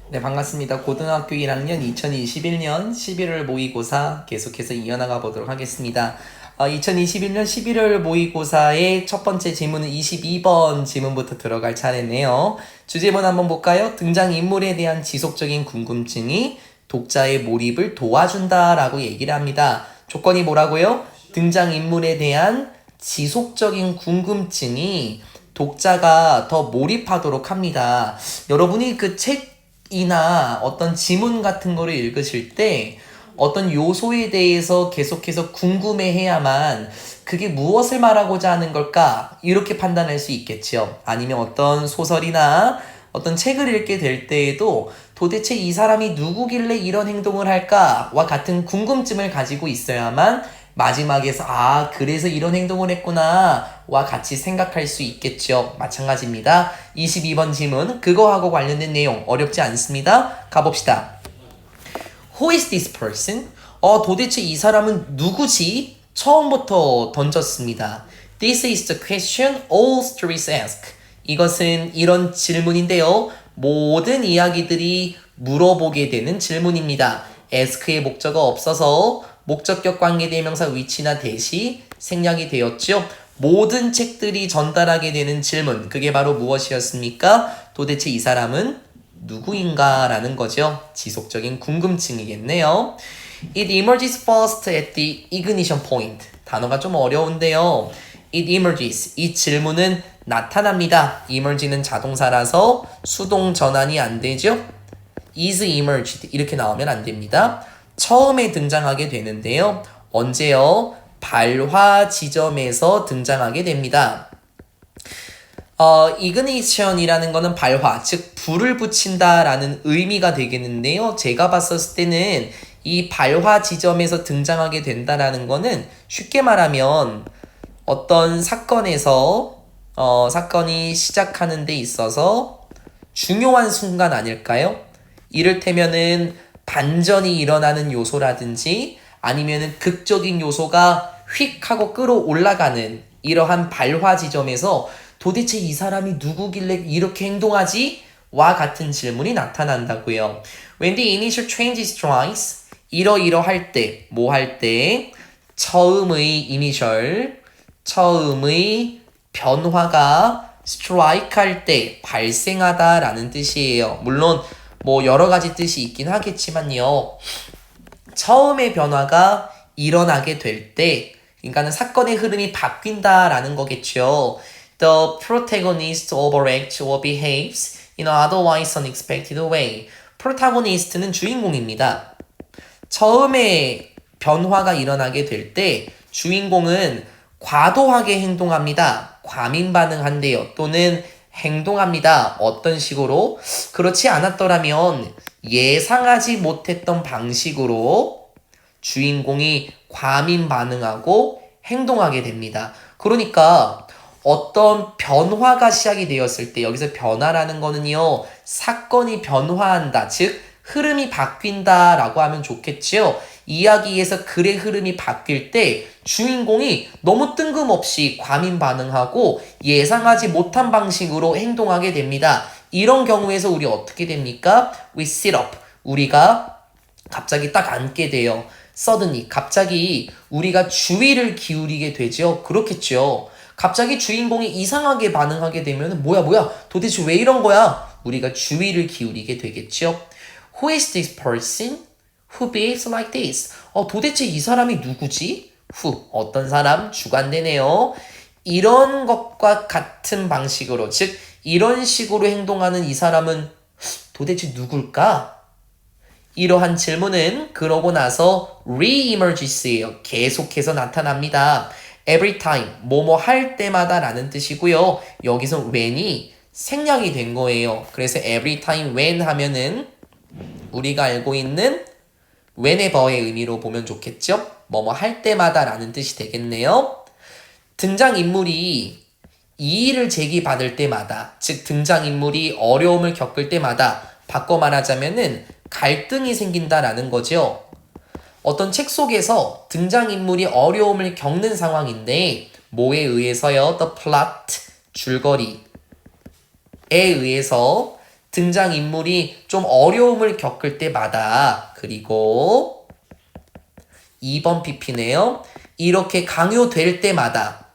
네, 반갑습니다. 고등학교 1학년 2021년 11월 모의고사 계속해서 이어나가 보도록 하겠습니다. 2021년 11월 모의고사의 첫 번째 질문은 22번 질문부터 들어갈 차례네요. 주제문 한번 볼까요? 등장인물에 대한 지속적인 궁금증이 독자의 몰입을 도와준다라고 얘기를 합니다. 조건이 뭐라고요? 등장인물에 대한 지속적인 궁금증이 독자가 더 몰입하도록 합니다. 여러분이 이나 어떤 지문 같은 거를 읽으실 때 어떤 요소에 대해서 계속해서 궁금해해야만 그게 무엇을 말하고자 하는 걸까? 이렇게 판단할 수 있겠죠. 아니면 어떤 소설이나 어떤 책을 읽게 될 때에도 도대체 이 사람이 누구길래 이런 행동을 할까와 같은 궁금증을 가지고 있어야만 마지막에서 그래서 이런 행동을 했구나 와 같이 생각할 수 있겠죠. 마찬가지입니다. 22번 질문 그거하고 관련된 내용 어렵지 않습니다. 가봅시다. Who is this person? 도대체 이 사람은 누구지? 처음부터 던졌습니다. This is the question all stories ask. 이것은 이런 질문인데요. 모든 이야기들이 물어보게 되는 질문입니다. ask의 목적어가 없어서 목적격 관계대명사 위치나 대시 생략이 되었죠. 모든 책들이 전달하게 되는 질문 그게 바로 무엇이었습니까? 도대체 이 사람은 누구인가 라는 거죠. 지속적인 궁금증이겠네요. It emerges first at the ignition point. 단어가 좀 어려운데요. It emerges. 이 질문은 나타납니다. emerge는 자동사라서 수동 전환이 안 되죠. is emerged 이렇게 나오면 안 됩니다. 처음에 등장하게 되는데요. 언제요? 발화 지점에서 등장하게 됩니다. ignition이라는 거는 발화, 즉 불을 붙인다라는 의미가 되겠는데요. 제가 봤었을 때는 이 발화 지점에서 등장하게 된다라는 거는 쉽게 말하면 어떤 사건에서 사건이 시작하는 데 있어서 중요한 순간 아닐까요? 이를테면은 반전이 일어나는 요소라든지 아니면은 극적인 요소가 휙 하고 끌어올라가는 이러한 발화 지점에서 도대체 이 사람이 누구길래 이렇게 행동하지? 와 같은 질문이 나타난다고요. When the initial change strikes, 이러이러할 때, 뭐 할 때? 처음의 initial, 처음의 변화가 strike 할 때 발생하다라는 뜻이에요. 물론 뭐 여러 가지 뜻이 있긴 하겠지만요. 처음의 변화가 일어나게 될 때, 그러니까는 사건의 흐름이 바뀐다라는 거겠죠. The protagonist overacts or behaves in an otherwise unexpected way. 프로타고니스트는 주인공입니다. 처음에 변화가 일어나게 될 때 주인공은 과도하게 행동합니다. 과민 반응한대요. 또는 행동합니다. 어떤 식으로? 그렇지 않았더라면 예상하지 못했던 방식으로 주인공이 과민 반응하고 행동하게 됩니다. 그러니까 어떤 변화가 시작이 되었을 때 여기서 변화라는 거는요. 사건이 변화한다. 즉 흐름이 바뀐다 라고 하면 좋겠지요. 이야기에서 글의 흐름이 바뀔 때 주인공이 너무 뜬금없이 과민 반응하고 예상하지 못한 방식으로 행동하게 됩니다. 이런 경우에서 우리 어떻게 됩니까? We sit up. 우리가 갑자기 딱 앉게 돼요. suddenly. 갑자기 우리가 주의를 기울이게 되죠. 그렇겠죠. 갑자기 주인공이 이상하게 반응하게 되면 뭐야 도대체 왜 이런 거야? 우리가 주의를 기울이게 되겠죠. Who is this person who behaves like this? 도대체 이 사람이 누구지? Who, 어떤 사람? 주관되네요. 이런 것과 같은 방식으로, 즉 이런 식으로 행동하는 이 사람은 도대체 누굴까? 이러한 질문은 그러고 나서 re-emerges예요. 계속해서 나타납니다. every time, 뭐뭐 할 때마다 라는 뜻이고요. 여기서 when이 생략이 된 거예요. 그래서 every time when 하면은 우리가 알고 있는 whenever의 의미로 보면 좋겠죠? 뭐뭐 할 때마다 라는 뜻이 되겠네요. 등장인물이 이의를 제기받을 때마다, 즉 등장인물이 어려움을 겪을 때마다 바꿔 말하자면은 갈등이 생긴다라는 거죠. 어떤 책 속에서 등장인물이 어려움을 겪는 상황인데 뭐에 의해서요? The plot, 줄거리에 의해서 등장인물이 좀 어려움을 겪을 때마다 그리고 2번 PP네요. 이렇게 강요될 때마다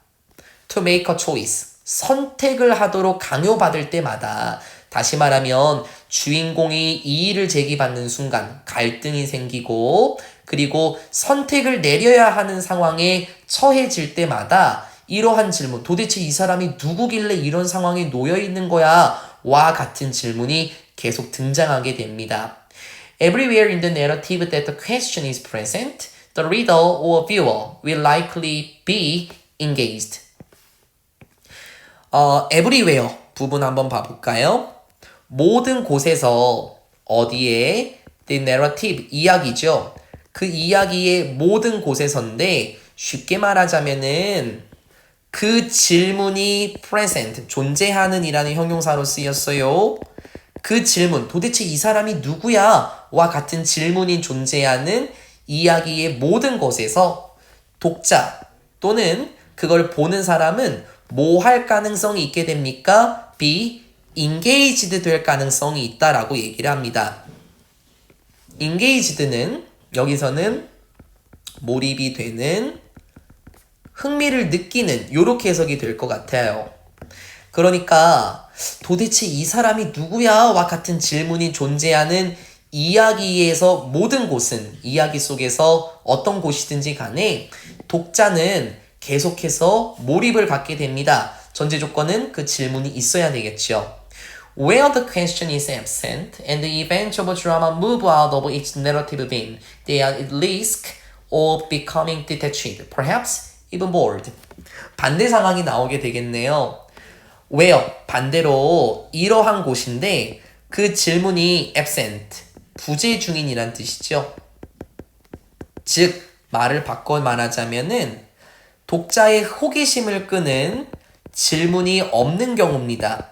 to make a choice 선택을 하도록 강요받을 때마다 다시 말하면 주인공이 이의를 제기받는 순간 갈등이 생기고 그리고 선택을 내려야 하는 상황에 처해질 때마다 이러한 질문 도대체 이 사람이 누구길래 이런 상황에 놓여 있는 거야? 와 같은 질문이 계속 등장하게 됩니다. Everywhere in the narrative that the question is present, the reader or viewer will likely be engaged. everywhere 부분 한번 봐볼까요? 모든 곳에서 어디에 the narrative 이야기죠. 그 이야기의 모든 곳에서인데 쉽게 말하자면은 그 질문이 present 존재하는 이라는 형용사로 쓰였어요. 그 질문 도대체 이 사람이 누구야? 와 같은 질문이 존재하는 이야기의 모든 곳에서 독자 또는 그걸 보는 사람은 뭐 할 가능성이 있게 됩니까? be engaged 될 가능성이 있다라고 얘기를 합니다. engaged는 여기서는 몰입이 되는 흥미를 느끼는 요렇게 해석이 될 것 같아요. 그러니까 도대체 이 사람이 누구야? 와 같은 질문이 존재하는 이야기에서 모든 곳은 이야기 속에서 어떤 곳이든지 간에 독자는 계속해서 몰입을 갖게 됩니다. 전제 조건은 그 질문이 있어야 되겠죠. Where the question is absent and the events of a drama move out of its narrative beam, they are at risk of becoming detached, perhaps even bored. 반대 상황이 나오게 되겠네요. Where, 반대로 이러한 곳인데 그 질문이 absent, 부재 중인이란 뜻이죠. 즉, 말을 바꿔 말하자면은 독자의 호기심을 끄는 질문이 없는 경우입니다.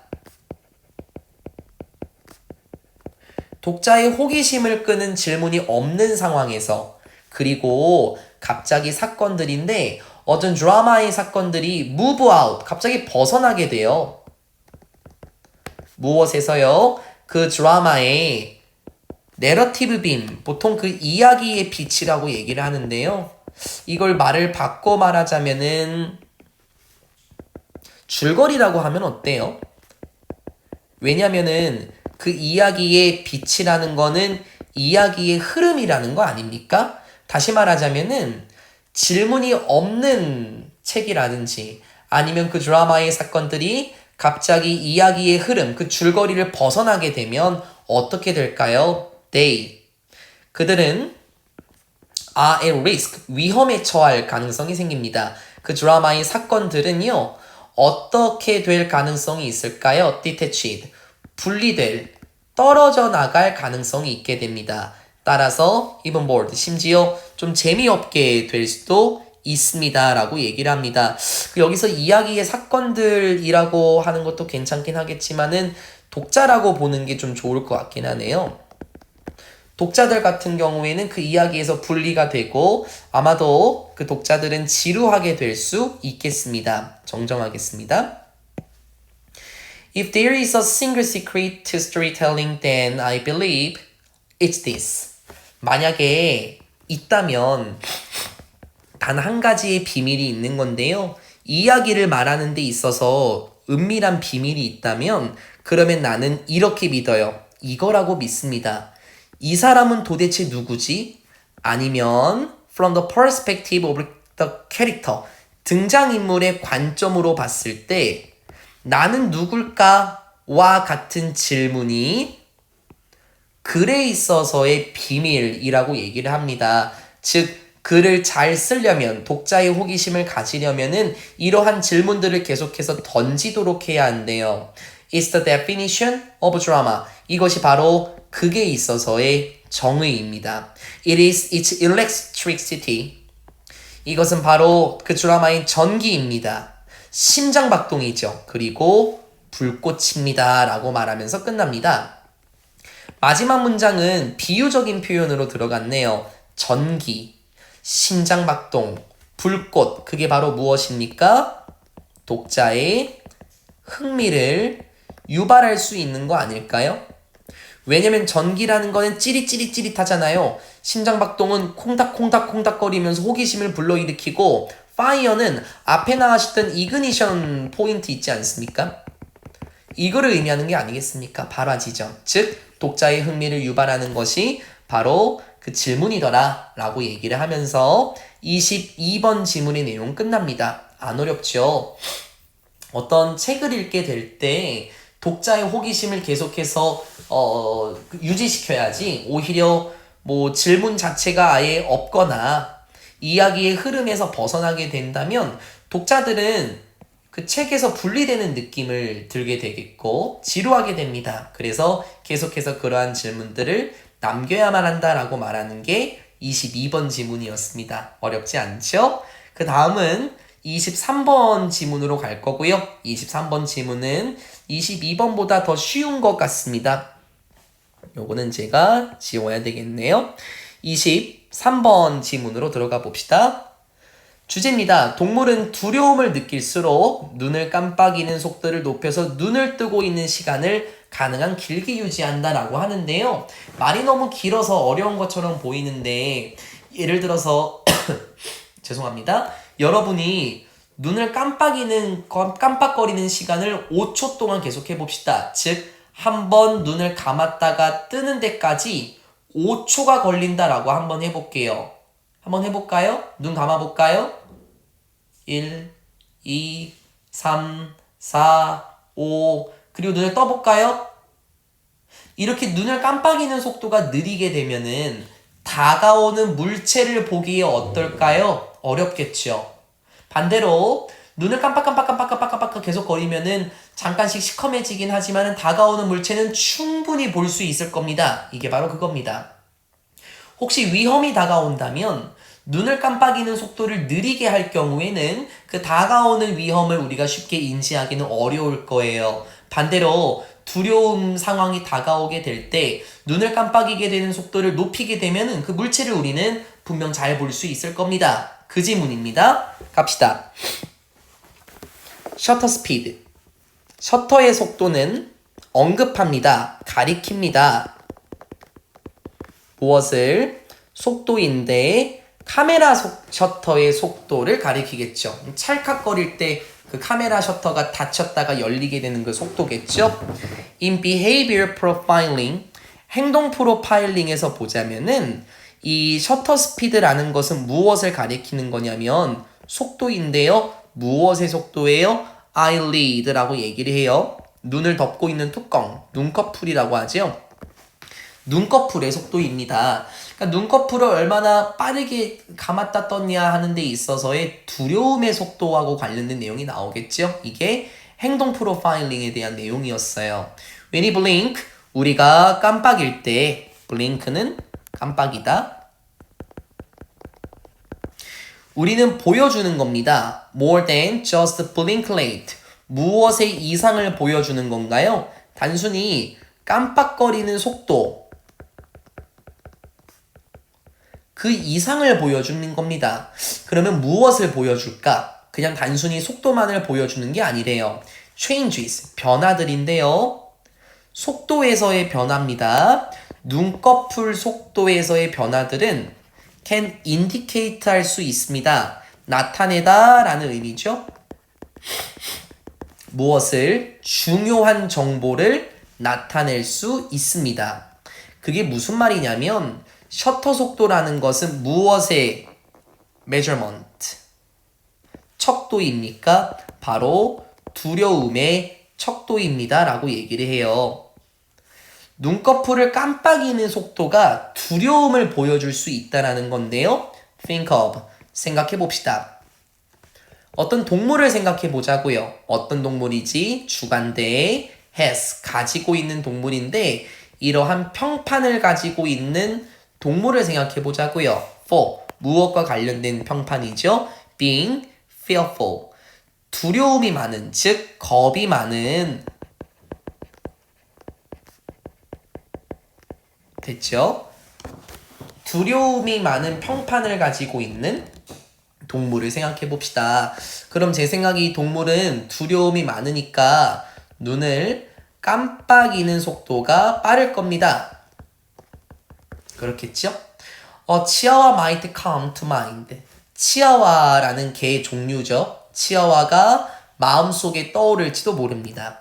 독자의 호기심을 끄는 질문이 없는 상황에서 그리고 갑자기 사건들인데 어떤 드라마의 사건들이 move out, 갑자기 벗어나게 돼요. 무엇에서요? 그 드라마의 내러티브 빔, 보통 그 이야기의 빛이라고 얘기를 하는데요. 이걸 말을 바꿔 말하자면은 줄거리라고 하면 어때요? 왜냐면은 그 이야기의 빛이라는 거는 이야기의 흐름이라는 거 아닙니까? 다시 말하자면은 질문이 없는 책이라든지 아니면 그 드라마의 사건들이 갑자기 이야기의 흐름, 그 줄거리를 벗어나게 되면 어떻게 될까요? 그들은 are at risk, 위험에 처할 가능성이 생깁니다. 그 드라마의 사건들은요, 어떻게 될 가능성이 있을까요? detached, 분리될, 떨어져 나갈 가능성이 있게 됩니다. 따라서 even bored, 심지어 좀 재미없게 될 수도 있습니다. 라고 얘기를 합니다. 여기서 이야기의 사건들이라고 하는 것도 괜찮긴 하겠지만은 독자라고 보는 게 좀 좋을 것 같긴 하네요. 독자들 같은 경우에는 그 이야기에서 분리가 되고 아마도 그 독자들은 지루하게 될 수 있겠습니다. 정정하겠습니다. If there is a single secret to storytelling, then I believe it's this. 만약에 있다면 단 한 가지의 비밀이 있는 건데요. 이야기를 말하는 데 있어서 은밀한 비밀이 있다면 그러면 나는 이렇게 믿어요. 이거라고 믿습니다. 이 사람은 도대체 누구지? 아니면 from the perspective of the character, 등장인물의 관점으로 봤을 때 나는 누굴까? 와 같은 질문이 글에 있어서의 비밀이라고 얘기를 합니다. 즉, 글을 잘 쓰려면, 독자의 호기심을 가지려면은 이러한 질문들을 계속해서 던지도록 해야 한대요. It's the definition of drama. 이것이 바로 극에 있어서의 정의입니다. It is its electricity. 이것은 바로 그 드라마의 전기입니다. 심장박동이죠. 그리고 불꽃입니다. 라고 말하면서 끝납니다. 마지막 문장은 비유적인 표현으로 들어갔네요. 전기, 심장박동, 불꽃. 그게 바로 무엇입니까? 독자의 흥미를 유발할 수 있는 거 아닐까요? 왜냐면 전기라는 거는 찌릿찌릿찌릿하잖아요. 심장박동은 콩닥콩닥콩닥거리면서 호기심을 불러일으키고 fire는 앞에 나왔던 이그니션 포인트 있지 않습니까? 이거를 의미하는 게 아니겠습니까? 발화 지점. 즉 독자의 흥미를 유발하는 것이 바로 그 질문이더라 라고 얘기를 하면서 22번 지문의 내용 끝납니다. 안 어렵죠? 어떤 책을 읽게 될 때 독자의 호기심을 계속해서 유지시켜야지 오히려 뭐 질문 자체가 아예 없거나 이야기의 흐름에서 벗어나게 된다면 독자들은 그 책에서 분리되는 느낌을 들게 되겠고 지루하게 됩니다. 그래서 계속해서 그러한 질문들을 남겨야만 한다라고 말하는 게 22번 지문이었습니다. 어렵지 않죠? 그 다음은 23번 지문으로 갈 거고요. 23번 지문은 22번보다 더 쉬운 것 같습니다. 요거는 제가 지워야 되겠네요. 23번 지문으로 들어가 봅시다. 주제입니다. 동물은 두려움을 느낄수록 눈을 깜빡이는 속도를 높여서 눈을 뜨고 있는 시간을 가능한 길게 유지한다 라고 하는데요. 말이 너무 길어서 어려운 것처럼 보이는데 예를 들어서 죄송합니다. 여러분이 눈을 깜빡거리는 시간을 5초 동안 계속 해봅시다. 즉, 한 번 눈을 감았다가 뜨는 데까지 5초가 걸린다라고 한번 해볼게요. 한번 해볼까요? 눈 감아볼까요? 1, 2, 3, 4, 5 그리고 눈을 떠볼까요? 이렇게 눈을 깜빡이는 속도가 느리게 되면은 다가오는 물체를 보기에 어떨까요? 어렵겠죠. 반대로 눈을 깜빡깜빡 계속 거리면은 잠깐씩 시커매지긴 하지만 다가오는 물체는 충분히 볼 수 있을 겁니다. 이게 바로 그겁니다. 혹시 위험이 다가온다면 눈을 깜빡이는 속도를 느리게 할 경우에는 그 다가오는 위험을 우리가 쉽게 인지하기는 어려울 거예요. 반대로 두려움 상황이 다가오게 될 때 눈을 깜빡이게 되는 속도를 높이게 되면 그 물체를 우리는 분명 잘 볼 수 있을 겁니다. 그 지문입니다. 갑시다. 셔터 스피드. 셔터의 속도는 언급합니다. 가리킵니다. 무엇을? 속도인데 카메라 셔터의 속도를 가리키겠죠. 찰칵거릴 때 그 카메라 셔터가 닫혔다가 열리게 되는 그 속도겠죠. In behavior profiling, 행동 프로파일링에서 보자면은 이 셔터 스피드라는 것은 무엇을 가리키는 거냐면 속도인데요. 무엇의 속도예요? eyelid라고 얘기를 해요. 눈을 덮고 있는 뚜껑, 눈꺼풀이라고 하죠. 눈꺼풀의 속도입니다. 그러니까 눈꺼풀을 얼마나 빠르게 감았다 떴냐 하는 데 있어서의 두려움의 속도하고 관련된 내용이 나오겠죠. 이게 행동 프로파일링에 대한 내용이었어요. When you blink, 우리가 깜빡일 때 blink는 깜빡이다. 우리는 보여주는 겁니다. More than just blink late. 무엇의 이상을 보여주는 건가요? 단순히 깜빡거리는 속도 그 이상을 보여주는 겁니다. 그러면 무엇을 보여줄까? 그냥 단순히 속도만을 보여주는 게 아니래요. changes, 변화들인데요. 속도에서의 변화입니다. 눈꺼풀 속도에서의 변화들은 can indicate 할 수 있습니다. 나타내다 라는 의미죠. 무엇을? 중요한 정보를 나타낼 수 있습니다. 그게 무슨 말이냐면 셔터 속도라는 것은 무엇의 measurement? 척도입니까? 바로 두려움의 척도입니다. 라고 얘기를 해요. 눈꺼풀을 깜빡이는 속도가 두려움을 보여줄 수 있다는 건데요. Think of. 생각해 봅시다. 어떤 동물을 생각해 보자고요. 어떤 동물이지? 주간대에 has. 가지고 있는 동물인데 이러한 평판을 가지고 있는 동물을 생각해 보자고요. for. 무엇과 관련된 평판이죠? being fearful. 두려움이 많은, 즉 겁이 많은. 됐죠? 두려움이 많은 평판을 가지고 있는 동물을 생각해 봅시다. 그럼 제 생각에 이 동물은 두려움이 많으니까 눈을 깜빡이는 속도가 빠를 겁니다. 그렇겠죠? 치아와 might come to mind. 치아와라는 개의 종류죠. 치아와가 마음속에 떠오를지도 모릅니다.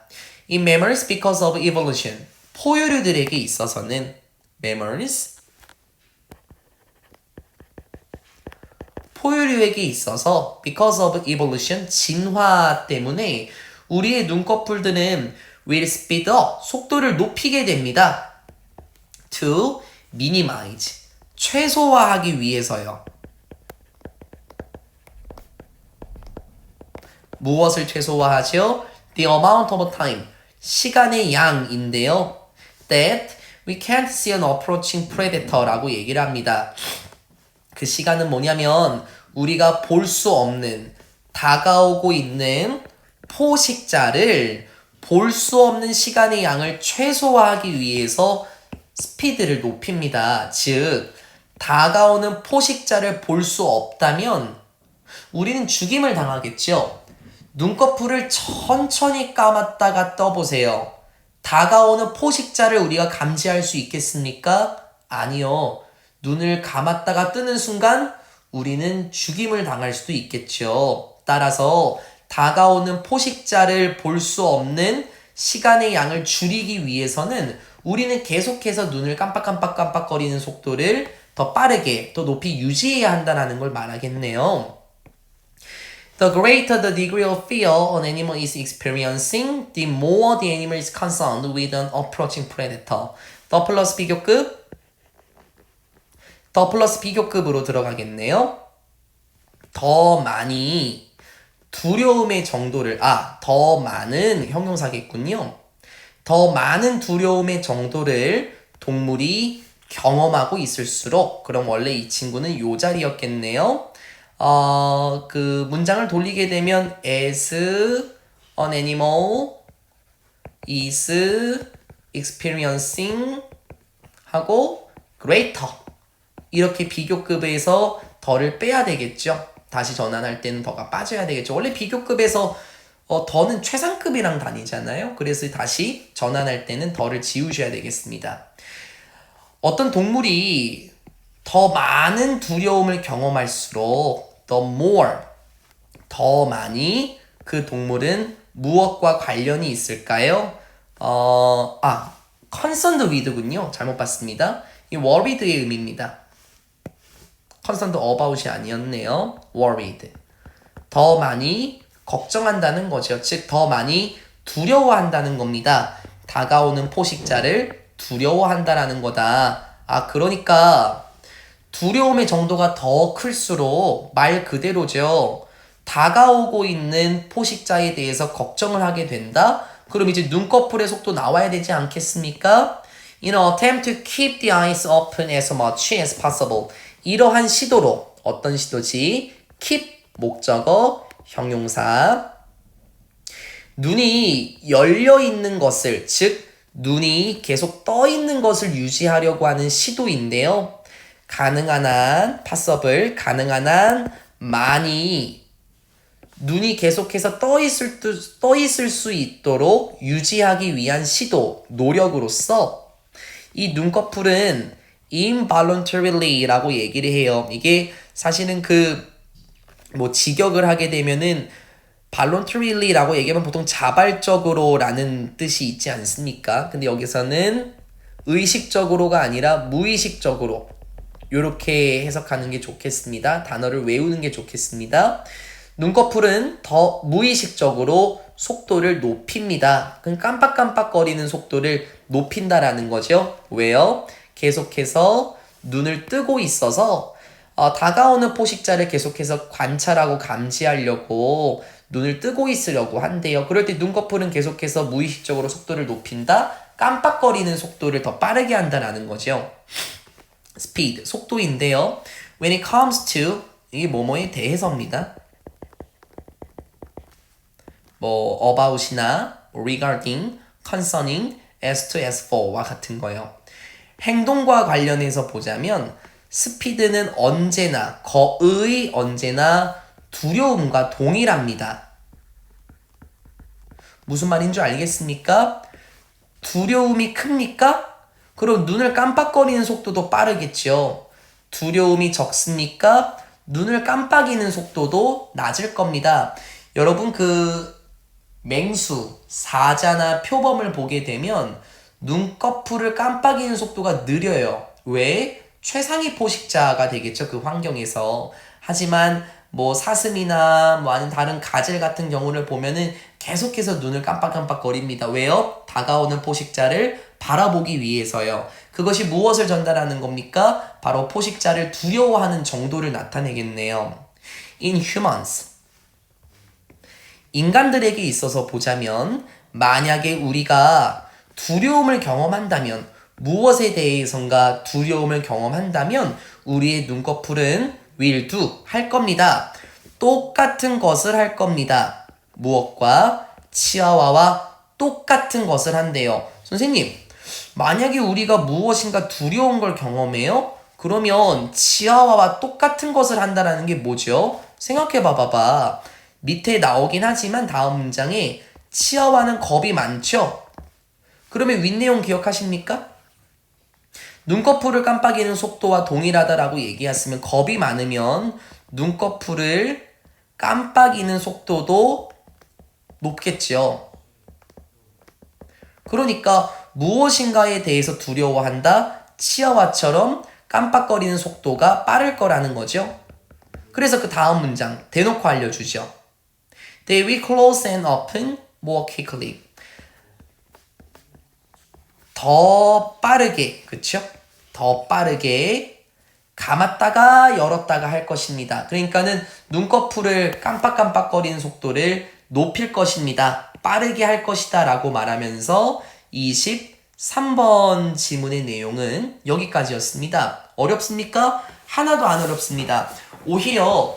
In mammals because of evolution. 포유류들에게 있어서는 mammals 포유류에게 있어서 because of evolution 진화 때문에 우리의 눈꺼풀들은 will speed up 속도를 높이게 됩니다. To minimize 최소화하기 위해서요. 무엇을 최소화하죠? The amount of time 시간의 양인데요. That we can't see an approaching predator라고 얘기를 합니다. 그 시간은 뭐냐면 우리가 볼 수 없는 다가오고 있는 포식자를 볼 수 없는 시간의 양을 최소화하기 위해서 스피드를 높입니다. 즉 다가오는 포식자를 볼 수 없다면 우리는 죽임을 당하겠죠. 눈꺼풀을 천천히 감았다가 떠보세요. 다가오는 포식자를 우리가 감지할 수 있겠습니까? 아니요. 눈을 감았다가 뜨는 순간 우리는 죽임을 당할 수도 있겠죠. 따라서 다가오는 포식자를 볼 수 없는 시간의 양을 줄이기 위해서는 우리는 계속해서 눈을 깜빡깜빡깜빡거리는 속도를 더 빠르게, 더 높이 유지해야 한다는 걸 말하겠네요. The greater the degree of fear an animal is experiencing, the more the animal is concerned with an approaching predator. 더 플러스 비교급으로 들어가겠네요. 더 많이 두려움의 정도를 더 많은 형용사겠군요. 더 많은 두려움의 정도를 동물이 경험하고 있을수록 그럼 원래 이 친구는 요 자리였겠네요. 그 문장을 돌리게 되면 as an animal is experiencing 하고 greater 이렇게 비교급에서 더를 빼야 되겠죠. 다시 전환할 때는 더가 빠져야 되겠죠. 원래 비교급에서 더는 최상급이랑 다니잖아요. 그래서 다시 전환할 때는 더를 지우셔야 되겠습니다. 어떤 동물이 더 많은 두려움을 경험할수록 the more 더 많이 그 동물은 무엇과 관련이 있을까요? concerned with군요. 잘못 봤습니다. 이 worried의 의미입니다. concerned about이 아니었네요. worried. 더 많이 걱정한다는 거죠. 즉 더 많이 두려워한다는 겁니다. 다가오는 포식자를 두려워한다라는 거다. 그러니까 두려움의 정도가 더 클수록 말 그대로죠. 다가오고 있는 포식자에 대해서 걱정을 하게 된다? 그럼 이제 눈꺼풀의 속도 나와야 되지 않겠습니까? In an attempt to keep the eyes open as much as possible. 이러한 시도로 어떤 시도지? keep 목적어 형용사 눈이 열려 있는 것을 즉 눈이 계속 떠 있는 것을 유지하려고 하는 시도인데요. 가능한 한 possible 가능한 한 많이 눈이 계속해서 떠 있을 수 있도록 유지하기 위한 시도, 노력으로서 이 눈꺼풀은 involuntary라고 얘기를 해요. 이게 사실은 직역을 하게 되면은 voluntary라고 얘기하면 보통 자발적으로라는 뜻이 있지 않습니까? 근데 여기서는 의식적으로가 아니라 무의식적으로 이렇게 해석하는 게 좋겠습니다. 단어를 외우는 게 좋겠습니다. 눈꺼풀은 더 무의식적으로 속도를 높입니다. 그럼 깜빡깜빡거리는 속도를 높인다라는 거죠. 왜요? 계속해서 눈을 뜨고 있어서 다가오는 포식자를 계속해서 관찰하고 감지하려고 눈을 뜨고 있으려고 한대요. 그럴 때 눈꺼풀은 계속해서 무의식적으로 속도를 높인다. 깜빡거리는 속도를 더 빠르게 한다라는 거죠. speed, 속도인데요. When it comes to 이게 뭐뭐에 대해서입니다. about이나 regarding, concerning, as to, as for와 같은 거요. 행동과 관련해서 보자면 스피드는 언제나 거의 언제나 두려움과 동일합니다. 무슨 말인 줄 알겠습니까? 두려움이 큽니까? 그럼 눈을 깜빡거리는 속도도 빠르겠죠. 두려움이 적습니까? 눈을 깜빡이는 속도도 낮을 겁니다. 여러분 맹수, 사자나 표범을 보게 되면 눈꺼풀을 깜빡이는 속도가 느려요. 왜? 최상위 포식자가 되겠죠. 그 환경에서. 하지만 사슴이나 아니면 다른 가젤 같은 경우를 보면은 계속해서 눈을 깜빡깜빡거립니다. 왜요? 다가오는 포식자를 바라보기 위해서요. 그것이 무엇을 전달하는 겁니까? 바로 포식자를 두려워하는 정도를 나타내겠네요. In humans. 인간들에게 있어서 보자면 만약에 우리가 두려움을 경험한다면 무엇에 대해선가 두려움을 경험한다면 우리의 눈꺼풀은 will do 할 겁니다. 똑같은 것을 할 겁니다. 무엇과? 치아와와 똑같은 것을 한대요. 선생님, 만약에 우리가 무엇인가 두려운 걸 경험해요? 그러면 치아와와 똑같은 것을 한다는 게 뭐죠? 생각해 봐봐. 밑에 나오긴 하지만 다음 문장에 치아와는 겁이 많죠? 그러면 윗내용 기억하십니까? 눈꺼풀을 깜빡이는 속도와 동일하다라고 얘기했으면 겁이 많으면 눈꺼풀을 깜빡이는 속도도 높겠죠. 그러니까 무엇인가에 대해서 두려워한다? 치아와처럼 깜빡거리는 속도가 빠를 거라는 거죠. 그래서 그 다음 문장 대놓고 알려주죠. They will close and open more quickly. 더 빠르게, 그쵸? 더 빠르게 감았다가 열었다가 할 것입니다. 그러니까는 눈꺼풀을 깜빡깜빡거리는 속도를 높일 것입니다. 빠르게 할 것이다 라고 말하면서 23번 지문의 내용은 여기까지였습니다. 어렵습니까? 하나도 안 어렵습니다. 오히려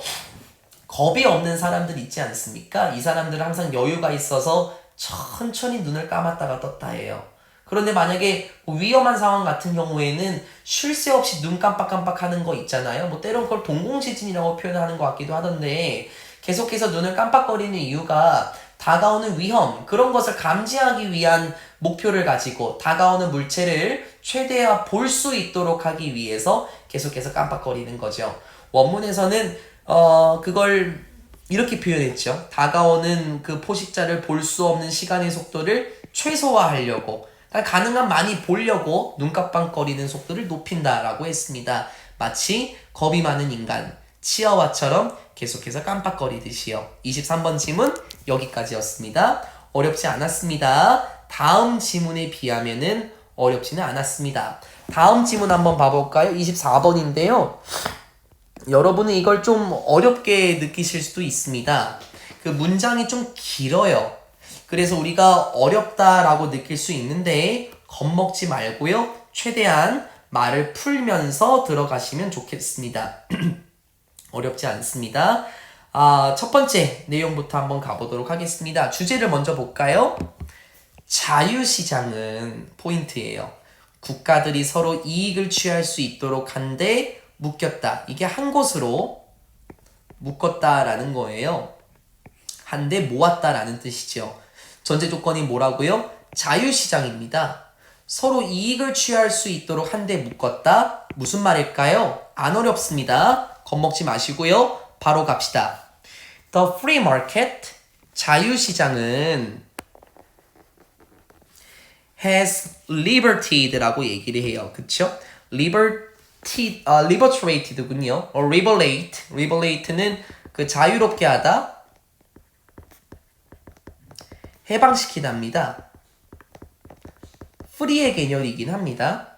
겁이 없는 사람들 있지 않습니까? 이 사람들은 항상 여유가 있어서 천천히 눈을 감았다가 떴다 해요. 그런데 만약에 위험한 상황 같은 경우에는 쉴 새 없이 눈 깜빡깜빡 하는 거 있잖아요. 때론 그걸 동공지진이라고 표현하는 것 같기도 하던데 계속해서 눈을 깜빡거리는 이유가 다가오는 위험, 그런 것을 감지하기 위한 목표를 가지고 다가오는 물체를 최대한 볼 수 있도록 하기 위해서 계속해서 깜빡거리는 거죠. 원문에서는 그걸 이렇게 표현했죠. 다가오는 그 포식자를 볼 수 없는 시간의 속도를 최소화하려고, 가능한 많이 보려고 눈 깜빡거리는 속도를 높인다라고 했습니다. 마치 겁이 많은 인간, 치아와처럼 계속해서 깜빡거리듯이요. 23번 지문 여기까지였습니다. 어렵지 않았습니다. 다음 지문에 비하면은 어렵지는 않았습니다. 다음 지문 한번 봐볼까요? 24번인데요. 여러분은 이걸 좀 어렵게 느끼실 수도 있습니다. 그 문장이 좀 길어요. 그래서 우리가 어렵다라고 느낄 수 있는데 겁먹지 말고요. 최대한 말을 풀면서 들어가시면 좋겠습니다. 어렵지 않습니다. 첫 번째 내용부터 한번 가보도록 하겠습니다. 주제를 먼저 볼까요? 자유시장은 포인트예요. 국가들이 서로 이익을 취할 수 있도록 한데 묶였다. 이게 한 곳으로 묶었다라는 거예요. 한데 모았다라는 뜻이죠. 전제 조건이 뭐라고요? 자유시장입니다. 서로 이익을 취할 수 있도록 한데 묶었다. 무슨 말일까요? 안 어렵습니다. 겁먹지 마시고요. 바로 갑시다. The free market, 자유시장은 has liberated라고 얘기를 해요. 그쵸? liberated군요. liberate는 그 자유롭게 하다, 해방시키답니다. free의 개념이긴 합니다.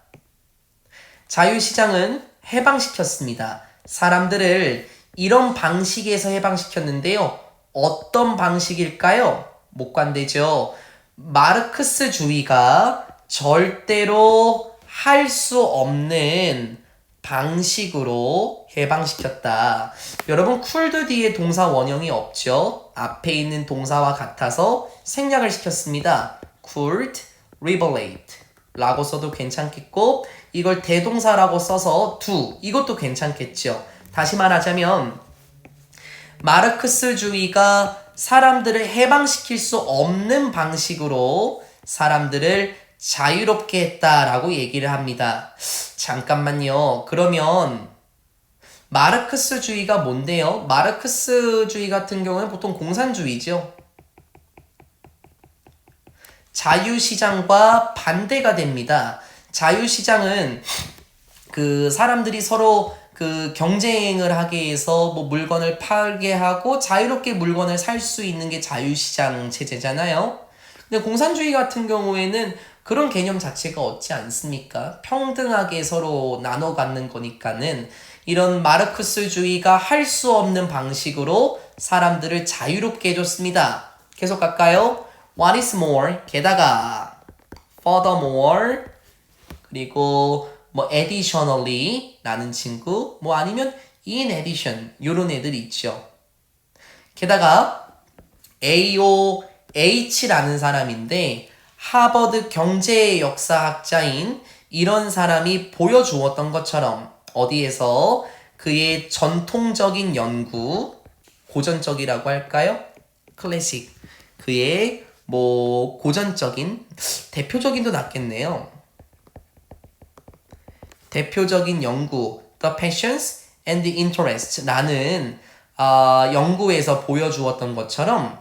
자유시장은 해방시켰습니다. 사람들을 이런 방식에서 해방시켰는데요. 어떤 방식일까요? 못 관대죠. 마르크스주의가 절대로 할 수 없는 방식으로 해방시켰다. 여러분 could 뒤에 동사 원형이 없죠. 앞에 있는 동사와 같아서 생략을 시켰습니다. could liberate 라고 써도 괜찮겠고 이걸 대동사라고 써서 do 이것도 괜찮겠죠. 다시 말하자면 마르크스주의가 사람들을 해방시킬 수 없는 방식으로 사람들을 자유롭게 했다라고 얘기를 합니다. 잠깐만요. 그러면 마르크스주의가 뭔데요? 마르크스주의 같은 경우는 보통 공산주의죠. 자유시장과 반대가 됩니다. 자유시장은 그 사람들이 서로 그 경쟁을 하게 해서 뭐 물건을 팔게 하고 자유롭게 물건을 살 수 있는 게 자유시장 체제잖아요. 근데 공산주의 같은 경우에는 그런 개념 자체가 없지 않습니까? 평등하게 서로 나눠 갖는 거니까는 이런 마르크스주의가 할 수 없는 방식으로 사람들을 자유롭게 해줬습니다. 계속 갈까요? What is more? 게다가 furthermore 그리고 뭐 additionally 라는 친구 뭐 아니면 in addition 요런 애들이 있죠. 게다가 AOH라는 사람인데 하버드 경제 역사학자인 이런 사람이 보여주었던 것처럼 어디에서 그의 전통적인 연구 고전적이라고 할까요? 클래식 그의 뭐 고전적인 대표적인도 낫겠네요. 대표적인 연구 The Passions and the Interest라는 연구에서 보여주었던 것처럼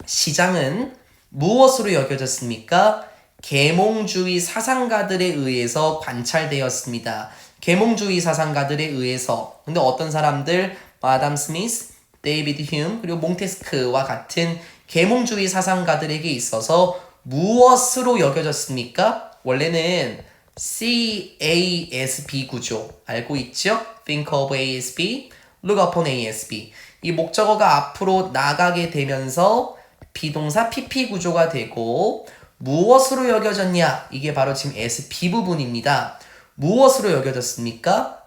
시장은 무엇으로 여겨졌습니까? 계몽주의 사상가들에 의해서 관찰되었습니다. 계몽주의 사상가들에 의해서 근데 어떤 사람들 아담 스미스, 데이비드 휴me 그리고 몽테스크와 같은 계몽주의 사상가들에게 있어서 무엇으로 여겨졌습니까? 원래는 CASB 구조 알고 있죠? Think of ASB, Look upon ASB 이 목적어가 앞으로 나가게 되면서 비동사 PP 구조가 되고 무엇으로 여겨졌냐? 이게 바로 지금 SB 부분입니다. 무엇으로 여겨졌습니까?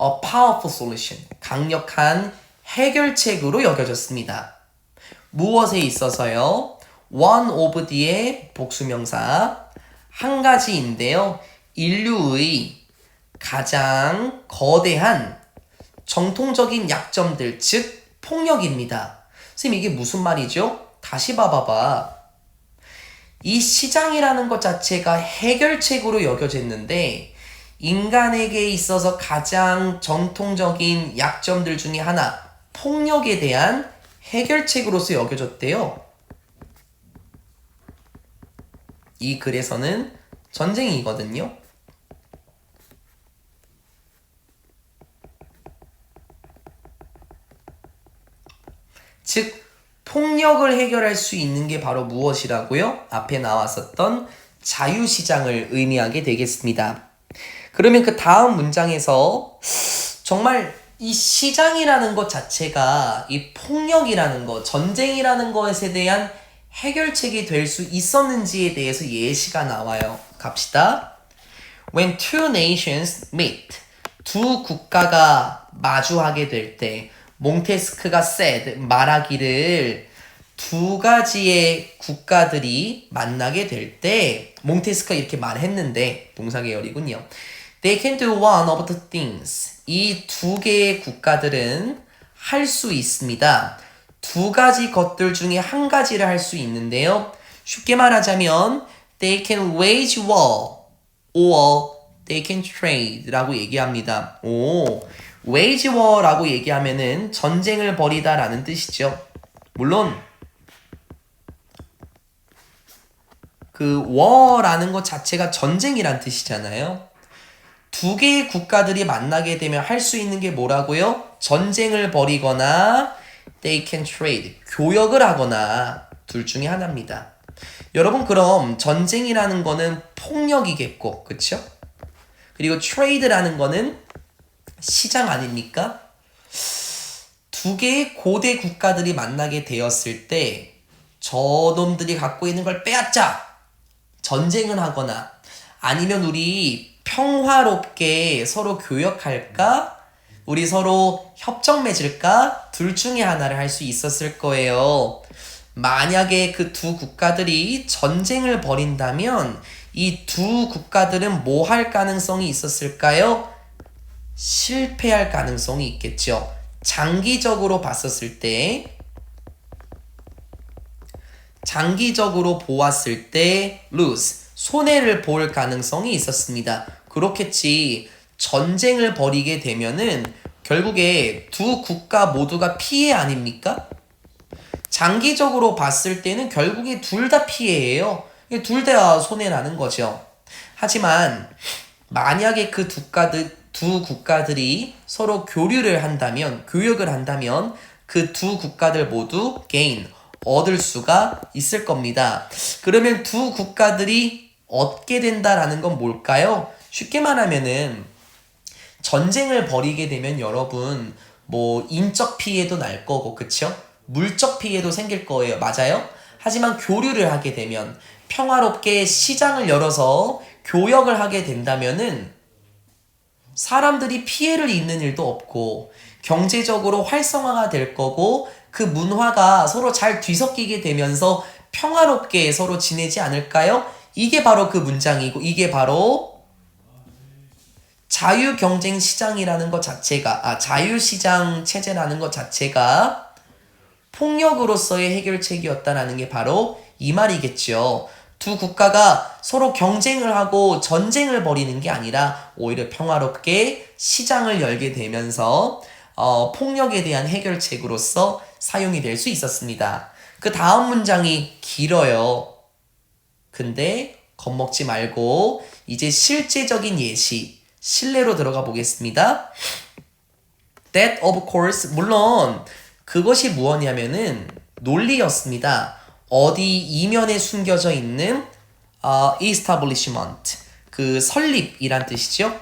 A powerful solution 강력한 해결책으로 여겨졌습니다. 무엇에 있어서요? One of the의 복수명사 한 가지인데요. 인류의 가장 거대한 정통적인 약점들, 즉 폭력입니다. 선생님 이게 무슨 말이죠? 다시 봐봐봐. 이 시장이라는 것 자체가 해결책으로 여겨졌는데 인간에게 있어서 가장 정통적인 약점들 중에 하나, 폭력에 대한 해결책으로서 여겨졌대요. 이 글에서는 전쟁이거든요. 즉 폭력을 해결할 수 있는 게 바로 무엇이라고요? 앞에 나왔었던 자유시장을 의미하게 되겠습니다. 그러면 그 다음 문장에서 정말 이 시장이라는 것 자체가 이 폭력이라는 것, 전쟁이라는 것에 대한 해결책이 될 수 있었는지에 대해서 예시가 나와요. 갑시다. When two nations meet, 두 국가가 마주하게 될 때, 몽테스크가 said, 말하기를 두 가지의 국가들이 만나게 될 때, 몽테스크가 이렇게 말했는데, 동사 계열이군요. They can do one of the things. 이 두 개의 국가들은 할 수 있습니다. 두 가지 것들 중에 한 가지를 할 수 있는데요. 쉽게 말하자면 they can wage war or they can trade 라고 얘기합니다. wage war라고 얘기하면은 전쟁을 벌이다 라는 뜻이죠. 물론 그 war라는 것 자체가 전쟁이란 뜻이잖아요. 두 개의 국가들이 만나게 되면 할 수 있는 게 뭐라고요? 전쟁을 벌이거나 they can trade, 교역을 하거나 둘 중에 하나입니다. 여러분 그럼 전쟁이라는 거는 폭력이겠고 그쵸? 그리고 trade라는 거는 시장 아닙니까? 두 개의 고대 국가들이 만나게 되었을 때 저놈들이 갖고 있는 걸 빼앗자! 전쟁을 하거나 아니면 우리 평화롭게 서로 교역할까? 우리 서로 협정 맺을까? 둘 중에 하나를 할 수 있었을 거예요. 만약에 그 두 국가들이 전쟁을 벌인다면 이 두 국가들은 뭐 할 가능성이 있었을까요? 실패할 가능성이 있겠죠. 장기적으로 봤었을 때 장기적으로 보았을 때 lose, 손해를 볼 가능성이 있었습니다. 그렇겠지. 전쟁을 벌이게 되면은 결국에 두 국가 모두가 피해 아닙니까? 장기적으로 봤을 때는 결국에 둘 다 피해예요. 둘 다 손해라는 거죠. 하지만 만약에 그 두 국가들이 서로 교류를 한다면, 교역을 한다면 그 두 국가들 모두 gain, 얻을 수가 있을 겁니다. 그러면 두 국가들이 얻게 된다라는 건 뭘까요? 쉽게 말하면은 전쟁을 벌이게 되면 여러분 뭐 인적 피해도 날 거고 그쵸? 물적 피해도 생길 거예요. 맞아요? 하지만 교류를 하게 되면 평화롭게 시장을 열어서 교역을 하게 된다면은 사람들이 피해를 입는 일도 없고 경제적으로 활성화가 될 거고 그 문화가 서로 잘 뒤섞이게 되면서 평화롭게 서로 지내지 않을까요? 이게 바로 그 문장이고 이게 바로 자유경쟁 시장이라는 것 자체가 자유시장 체제라는 것 자체가 폭력으로서의 해결책이었다라는 게 바로 이 말이겠죠. 두 국가가 서로 경쟁을 하고 전쟁을 벌이는 게 아니라 오히려 평화롭게 시장을 열게 되면서 폭력에 대한 해결책으로서 사용이 될 수 있었습니다. 그 다음 문장이 길어요. 근데 겁먹지 말고 이제 실제적인 예시, 실내로 들어가 보겠습니다. That of course, 물론 그것이 무엇이냐면은 논리였습니다. 어디 이면에 숨겨져 있는 establishment, 그 설립이란 뜻이죠.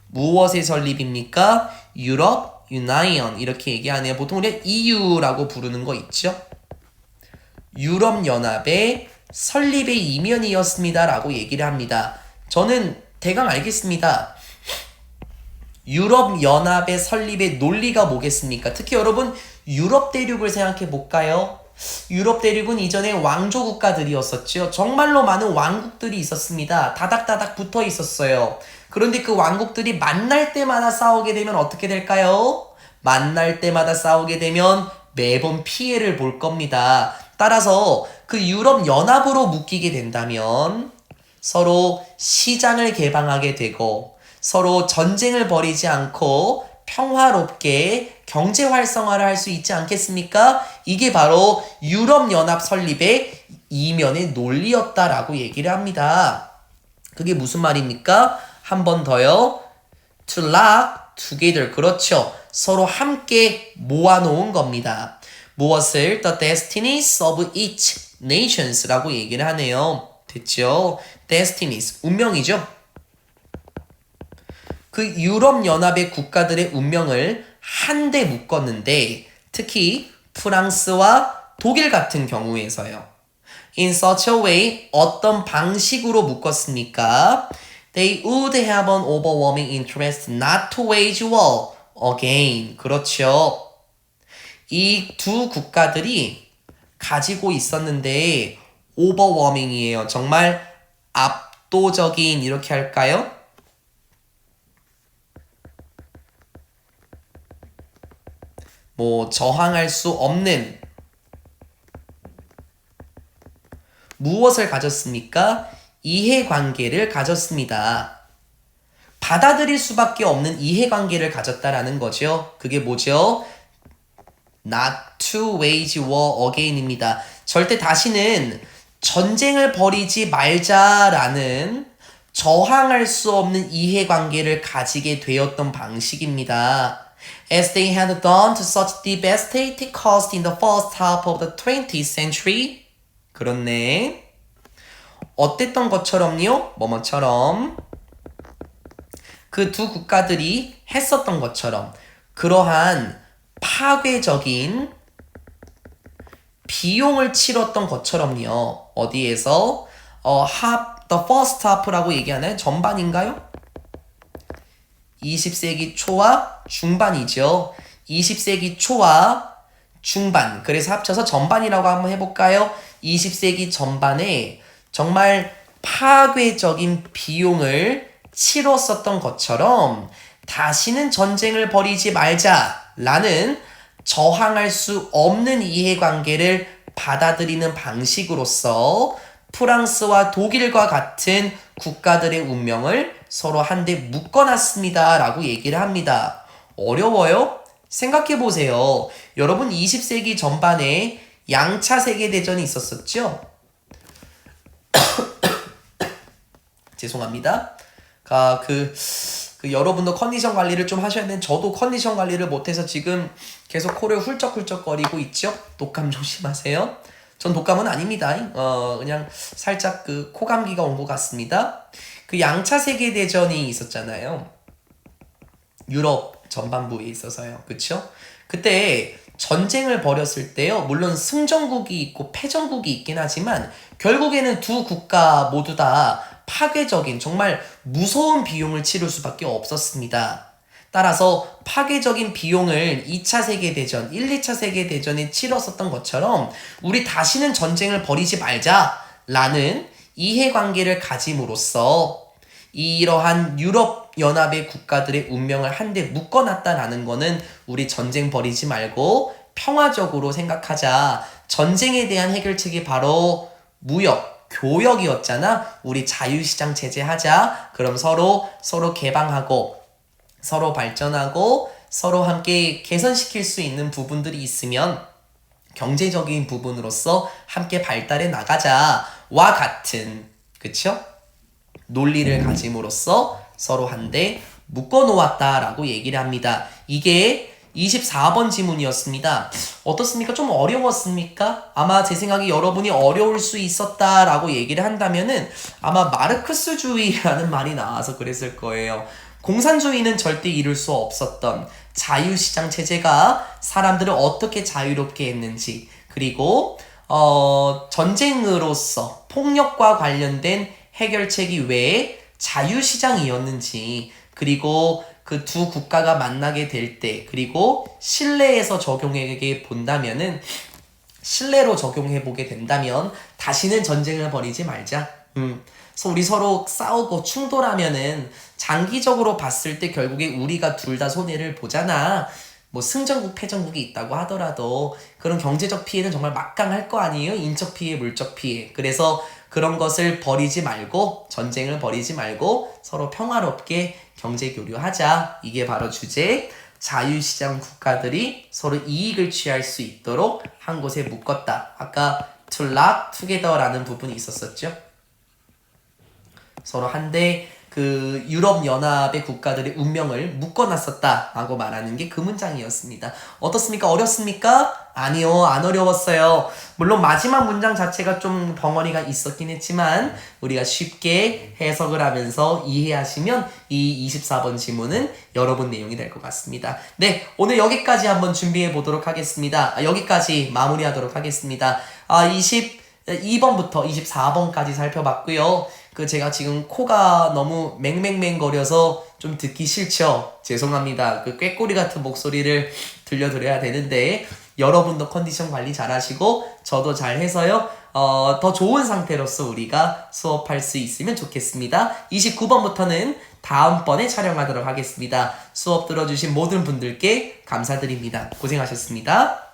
무엇의 설립입니까? 유럽 유나이언 이렇게 얘기하네요. 보통 우리가 EU라고 부르는 거 있죠. 유럽연합의 설립의 이면이었습니다 라고 얘기를 합니다. 저는 대강 알겠습니다. 유럽연합의 설립의 논리가 뭐겠습니까? 특히 여러분 유럽 대륙을 생각해 볼까요? 유럽 대륙은 이전에 왕조 국가들이었었죠. 정말로 많은 왕국들이 있었습니다. 다닥다닥 붙어 있었어요. 그런데 그 왕국들이 만날 때마다 싸우게 되면 어떻게 될까요? 만날 때마다 싸우게 되면 매번 피해를 볼 겁니다. 따라서 그 유럽연합으로 묶이게 된다면 서로 시장을 개방하게 되고 서로 전쟁을 벌이지 않고 평화롭게 경제 활성화를 할 수 있지 않겠습니까? 이게 바로 유럽연합 설립의 이면의 논리였다라고 얘기를 합니다. 그게 무슨 말입니까? 한 번 더요. To lock together. 그렇죠. 서로 함께 모아놓은 겁니다. 무엇을? The destinies of each nations라고 얘기를 하네요. 됐죠? destinies. 운명이죠. 그 유럽연합의 국가들의 운명을 한데 묶었는데 특히 프랑스와 독일 같은 경우에서요. In such a way, 어떤 방식으로 묶었습니까? They would have an overwhelming interest not to wage war again. 그렇죠. 이 두 국가들이 가지고 있었는데 overwhelming이에요. 정말 압도적인 이렇게 할까요? 저항할 수 없는 무엇을 가졌습니까? 이해관계를 가졌습니다. 받아들일 수밖에 없는 이해관계를 가졌다라는 거죠. 그게 뭐죠? Not to wage war again입니다. 절대 다시는 전쟁을 벌이지 말자라는 저항할 수 없는 이해관계를 가지게 되었던 방식입니다. As they had done to such devastating cost in the first half of the 20th century. 그렇네. 어땠던 것처럼요? 뭐뭐처럼. 그 두 국가들이 했었던 것처럼 그러한 파괴적인 비용을 치렀던 것처럼요. 어디에서? the first half라고 얘기하나요? 전반인가요? 20세기 초와 중반이죠. 20세기 초와 중반. 그래서 합쳐서 전반이라고 한번 해볼까요? 20세기 전반에 정말 파괴적인 비용을 치렀었던 것처럼 다시는 전쟁을 벌이지 말자라는 저항할 수 없는 이해관계를 받아들이는 방식으로서 프랑스와 독일과 같은 국가들의 운명을 서로 한데 묶어놨습니다. 라고 얘기를 합니다. 어려워요? 생각해보세요. 여러분 20세기 전반에 양차 세계대전이 있었었죠? 죄송합니다. 여러분도 컨디션 관리를 좀 하셔야 되는, 저도 컨디션 관리를 못해서 지금 계속 코를 훌쩍훌쩍거리고 있죠? 독감 조심하세요. 전 독감은 아닙니다. 그냥 살짝 코감기가 온 것 같습니다. 양차 세계대전이 있었잖아요. 유럽 전반부에 있어서요. 그쵸? 그때 전쟁을 벌였을 때요. 물론 승전국이 있고 패전국이 있긴 하지만 결국에는 두 국가 모두 다 파괴적인 정말 무서운 비용을 치를 수밖에 없었습니다. 따라서 파괴적인 비용을 2차 세계대전, 1, 2차 세계대전에 치렀었던 것처럼 우리 다시는 전쟁을 벌이지 말자라는 이해관계를 가짐으로써 이러한 유럽연합의 국가들의 운명을 한데 묶어놨다라는 거는 우리 전쟁 벌이지 말고 평화적으로 생각하자. 전쟁에 대한 해결책이 바로 무역, 교역이었잖아. 우리 자유시장 체제 하자. 그럼 서로 개방하고 서로 발전하고 서로 함께 개선시킬 수 있는 부분들이 있으면 경제적인 부분으로서 함께 발달해 나가자와 같은, 그쵸? 논리를 가짐으로써 서로 한데 묶어 놓았다라고 얘기를 합니다. 이게 24번 지문이었습니다. 어떻습니까? 좀 어려웠습니까? 아마 제 생각에 여러분이 어려울 수 있었다라고 얘기를 한다면은 아마 마르크스주의라는 말이 나와서 그랬을 거예요. 공산주의는 절대 이룰 수 없었던 자유시장 체제가 사람들을 어떻게 자유롭게 했는지, 그리고 전쟁으로서 폭력과 관련된 해결책이 왜 자유시장이었는지, 그리고 그 두 국가가 만나게 될 때, 그리고 신뢰에서 적용해 본다면은, 신뢰로 적용해 보게 된다면 다시는 전쟁을 벌이지 말자. 그래서 우리 서로 싸우고 충돌하면은 장기적으로 봤을 때 결국에 우리가 둘 다 손해를 보잖아. 뭐 승전국 패전국이 있다고 하더라도 그런 경제적 피해는 정말 막강할 거 아니에요? 인적 피해, 물적 피해. 그래서 그런 것을 벌이지 말고, 전쟁을 벌이지 말고 서로 평화롭게 경제 교류하자. 이게 바로 주제. 자유시장 국가들이 서로 이익을 취할 수 있도록 한 곳에 묶었다. 아까 to lock together라는 부분이 있었었죠. 서로 한데 유럽연합의 국가들의 운명을 묶어놨었다라고 말하는 게 그 문장이었습니다. 어떻습니까? 어렵습니까? 아니요, 안 어려웠어요. 물론 마지막 문장 자체가 좀 벙어리가 있었긴 했지만 우리가 쉽게 해석을 하면서 이해하시면 이 24번 지문은 여러분 내용이 될 것 같습니다. 네, 오늘 여기까지 한번 준비해 보도록 하겠습니다. 여기까지 마무리하도록 하겠습니다. 22번부터 24번까지 살펴봤고요. 제가 지금 코가 너무 맹맹맹거려서 좀 듣기 싫죠? 죄송합니다. 꾀꼬리 같은 목소리를 들려드려야 되는데 여러분도 컨디션 관리 잘 하시고 저도 잘 해서요. 더 좋은 상태로서 우리가 수업할 수 있으면 좋겠습니다. 29번부터는 다음번에 촬영하도록 하겠습니다. 수업 들어주신 모든 분들께 감사드립니다. 고생하셨습니다.